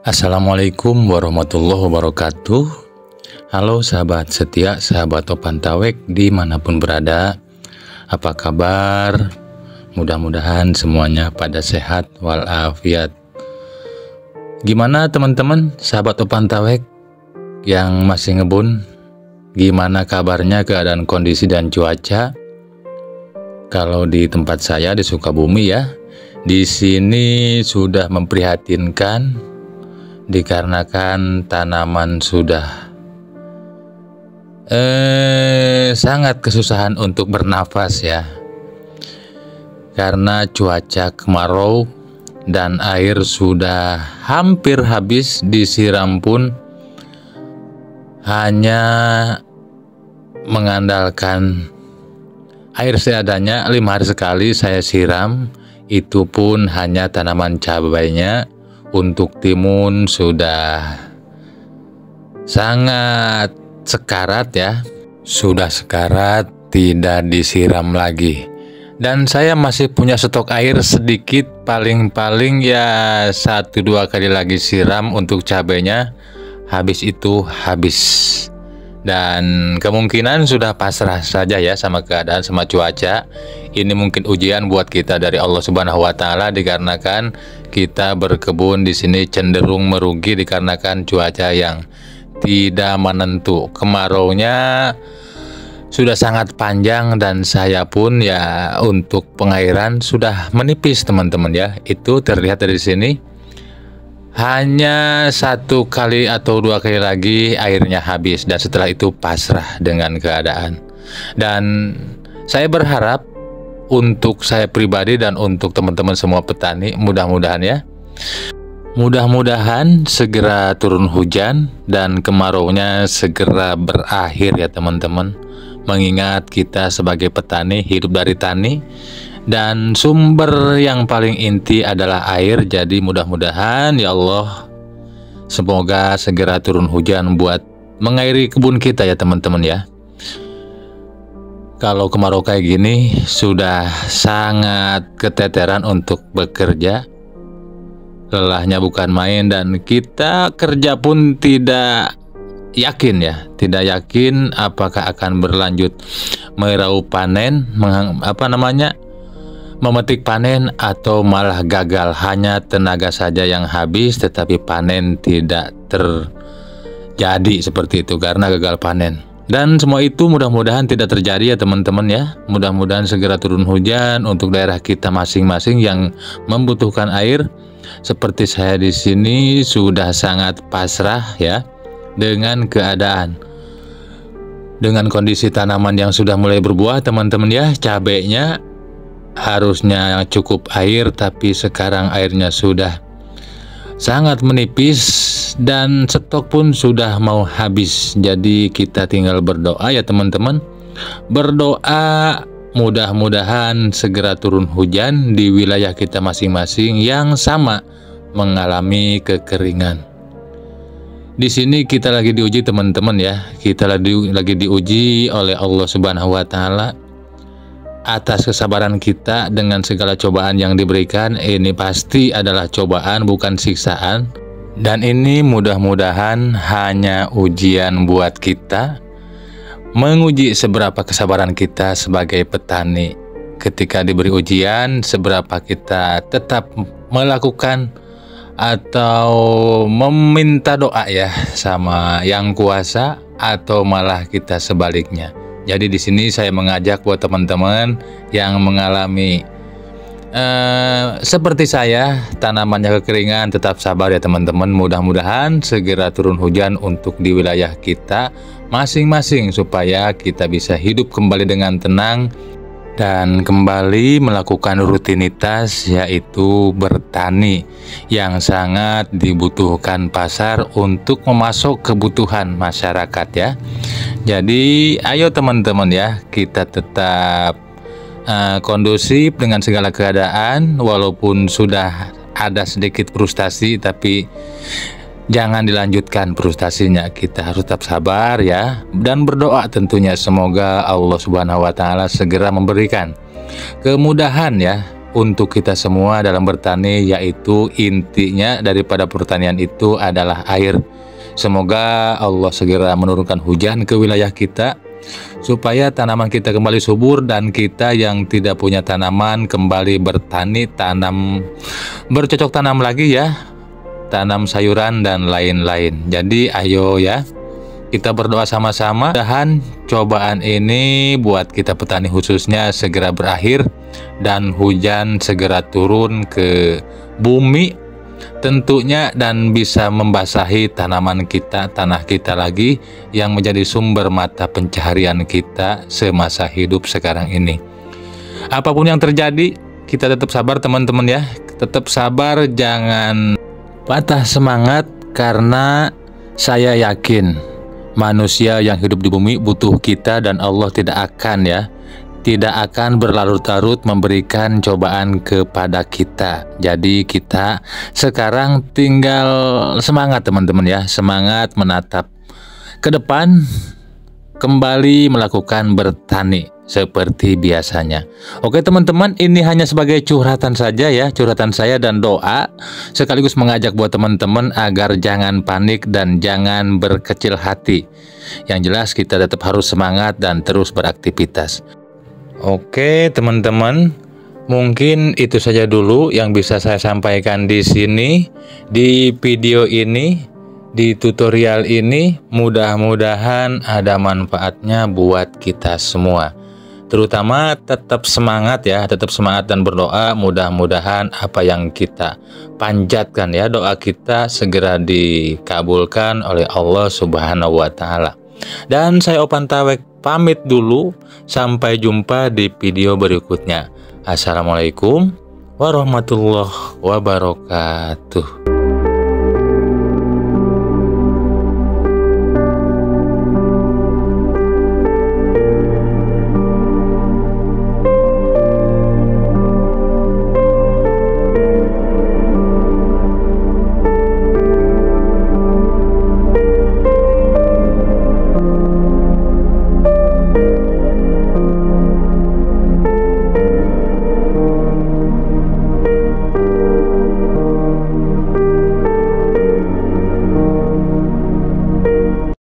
Assalamualaikum warahmatullahi wabarakatuh. Halo sahabat setia, sahabat Opantawek dimanapun berada. Apa kabar? Mudah-mudahan semuanya pada sehat walafiat. Gimana teman-teman sahabat Opantawek yang masih ngebun? Gimana kabarnya, keadaan kondisi dan cuaca? Kalau di tempat saya di Sukabumi ya, di sini sudah memprihatinkan dikarenakan tanaman sudah sangat kesusahan untuk bernafas ya, karena cuaca kemarau dan air sudah hampir habis. Disiram pun hanya mengandalkan air seadanya, 5 hari sekali saya siram. Itu pun hanya tanaman cabainya. Untuk timun sudah sangat sekarat ya, sudah sekarat, tidak disiram lagi. Dan saya masih punya stok air sedikit, paling-paling ya 1-2 kali lagi siram untuk cabainya, habis itu habis. Dan kemungkinan sudah pasrah saja ya sama keadaan, sama cuaca. Ini mungkin ujian buat kita dari Allah Subhanahu wa taala, dikarenakan kita berkebun di sini cenderung merugi dikarenakan cuaca yang tidak menentu. Kemaraunya sudah sangat panjang dan saya pun ya untuk pengairan sudah menipis teman-teman ya. Itu terlihat dari sini. Hanya 1 kali atau 2 kali lagi airnya habis, dan setelah itu pasrah dengan keadaan. Dan saya berharap untuk saya pribadi dan untuk teman-teman semua petani, mudah-mudahan ya, mudah-mudahan segera turun hujan dan kemaraunya segera berakhir ya teman-teman. Mengingat kita sebagai petani hidup dari tani, dan sumber yang paling inti adalah air. Jadi mudah-mudahan ya Allah, semoga segera turun hujan buat mengairi kebun kita ya teman-teman ya. Kalau kemarau kayak gini sudah sangat keteteran untuk bekerja, lelahnya bukan main, dan kita kerja pun tidak yakin ya, tidak yakin apakah akan berlanjut meraup panen, memetik panen, atau malah gagal. Hanya tenaga saja yang habis tetapi panen tidak terjadi seperti itu karena gagal panen. Dan semua itu mudah-mudahan tidak terjadi ya teman-teman ya. Mudah-mudahan segera turun hujan untuk daerah kita masing-masing yang membutuhkan air. Seperti saya di sini sudah sangat pasrah ya dengan keadaan, dengan kondisi tanaman yang sudah mulai berbuah teman-teman ya. Cabainya harusnya cukup air, tapi sekarang airnya sudah sangat menipis dan stok pun sudah mau habis. Jadi kita tinggal berdoa ya teman-teman. Berdoa mudah-mudahan segera turun hujan di wilayah kita masing-masing yang sama mengalami kekeringan. Di sini kita lagi diuji teman-teman ya. Kita lagi diuji oleh Allah Subhanahu wa taala atas kesabaran kita dengan segala cobaan yang diberikan. Ini pasti adalah cobaan, bukan siksaan. Dan ini mudah-mudahan hanya ujian buat kita, menguji seberapa kesabaran kita sebagai petani. Ketika diberi ujian, seberapa kita tetap melakukan atau meminta doa ya sama yang kuasa, atau malah kita sebaliknya. Jadi di sini saya mengajak buat teman-teman yang mengalami seperti saya, tanamannya kekeringan, tetap sabar ya teman-teman. Mudah-mudahan segera turun hujan untuk di wilayah kita masing-masing, supaya kita bisa hidup kembali dengan tenang dan kembali melakukan rutinitas, yaitu bertani yang sangat dibutuhkan pasar untuk memasok kebutuhan masyarakat ya. Jadi ayo teman-teman ya, kita tetap kondusif dengan segala keadaan. Walaupun sudah ada sedikit frustasi, tapi jangan dilanjutkan frustasinya. Kita harus tetap sabar ya, dan berdoa tentunya semoga Allah Subhanahu wa taala segera memberikan kemudahan ya untuk kita semua dalam bertani, yaitu intinya daripada pertanian itu adalah air. Semoga Allah segera menurunkan hujan ke wilayah kita supaya tanaman kita kembali subur, dan kita yang tidak punya tanaman kembali bertani, bercocok tanam lagi ya, tanam sayuran dan lain-lain. Jadi ayo ya, kita berdoa sama-sama, mudah-mudahan cobaan ini buat kita petani khususnya segera berakhir dan hujan segera turun ke bumi tentunya, dan bisa membasahi tanaman kita, tanah kita lagi yang menjadi sumber mata pencaharian kita semasa hidup sekarang ini. Apapun yang terjadi, kita tetap sabar teman-teman ya, tetap sabar, jangan patah semangat, karena saya yakin manusia yang hidup di bumi butuh kita, dan Allah tidak akan berlarut-larut memberikan cobaan kepada kita. Jadi kita sekarang tinggal semangat teman-teman ya, semangat menatap ke depan, kembali melakukan bertani seperti biasanya. Oke teman-teman, ini hanya sebagai curhatan saja ya, curhatan saya dan doa, sekaligus mengajak buat teman-teman agar jangan panik dan jangan berkecil hati. Yang jelas kita tetap harus semangat dan terus beraktivitas. Oke teman-teman, mungkin itu saja dulu yang bisa saya sampaikan di sini, di video ini, di tutorial ini. Mudah-mudahan ada manfaatnya buat kita semua. Terutama tetap semangat ya, tetap semangat dan berdoa, mudah-mudahan apa yang kita panjatkan ya, doa kita segera dikabulkan oleh Allah Subhanahu wa Ta'ala. Dan saya Opan Tawek pamit dulu, sampai jumpa di video berikutnya. Assalamualaikum warahmatullahi wabarakatuh.